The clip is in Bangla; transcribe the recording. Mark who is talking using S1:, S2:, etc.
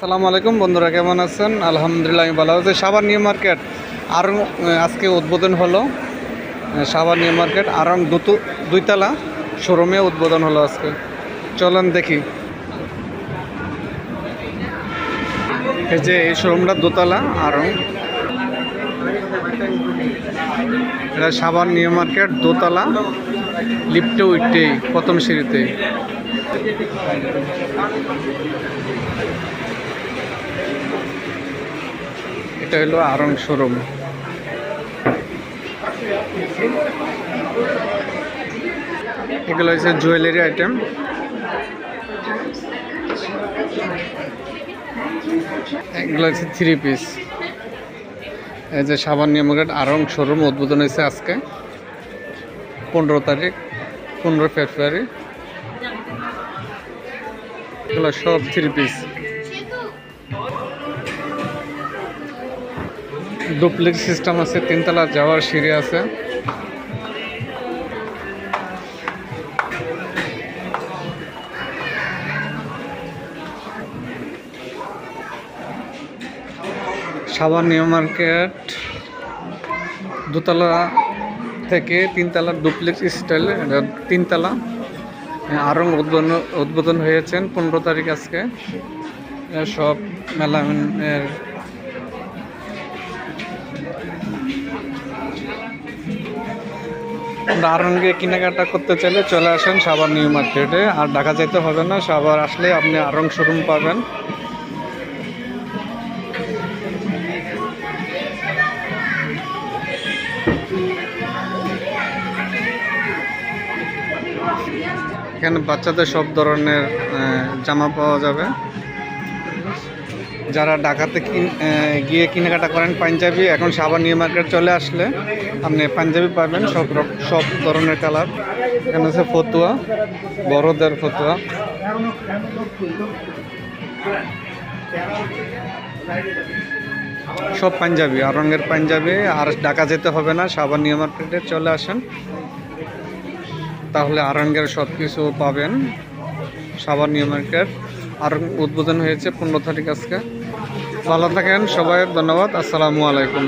S1: আসসালামু আলাইকুম বন্ধুরা, কেমন আছেন? আলহামদুলিল্লাহ আমি ভালো আছি। সাভার নিউ মার্কেট আরং আজকে উদ্বোধন হলো। সাভার নিউ মার্কেট আরং দুইতলা শোরুমে উদ্বোধন হলো আজকে। চলেন দেখি। এই যে এই শোরুমটা দোতলা আরং, এটা সাভার নিউ মার্কেট দোতলা, লিফটে উঠতেই প্রথম সিঁড়িতে। এটা হলো আরং শোরুম। এগুলো হচ্ছে জুয়েলারি আইটেম। এগুলো হচ্ছে 3 পিস। এই যে Savar New Market Aarong showroom উদ্বোধন হয়েছে আজকে 15 তারিখ, 15 ফেব্রুয়ারি। এগুলো সব 3 পিস। ডুপ্লেক্স সিস্টেম আছে, 3 তলা যাওয়ার সিঁড়ি আছে। সাভার নিউ মার্কেট দোতলা থেকে 3 তলা ডুপ্লেক্স স্টাইল, 3 তলা আরং উদ্বোধন হয়েছেন 15 তারিখ আজকে। সব মেলামেনের আরঙ্গে কেনাকাটা করতে চাইলে চলে আসেন সাভার নিউ মার্কেটে। আর ঢাকা যেতে হবে না, সাভার আসলে আপনি আরং শোরুম পাবেন। এখানে বাচ্চাদের সব ধরনের জামা পাওয়া যাবে। যারা ঢাকাতে গিয়ে কেনাকাটা করেন পাঞ্জাবি, এখন সাভার নিউ মার্কেট চলে আসলে আপনি পাঞ্জাবি পাবেন সব ধরনের কালার। এখানে আছে ফতুয়া, বড়দের ফতুয়া। সব পাঞ্জাবি, আরঙের পাঞ্জাবি। আর ঢাকা যেতে হবে না, সাভার নিউ মার্কেটে চলে আসেন, তাহলে আরঙের সব কিছু পাবেন। সাভার নিউ মার্কেট আরং উদ্বোধন হয়েছে 15 তারিখ আজকে। ভালো থাকেন সবাই, ধন্যবাদ। আসসালামু আলাইকুম।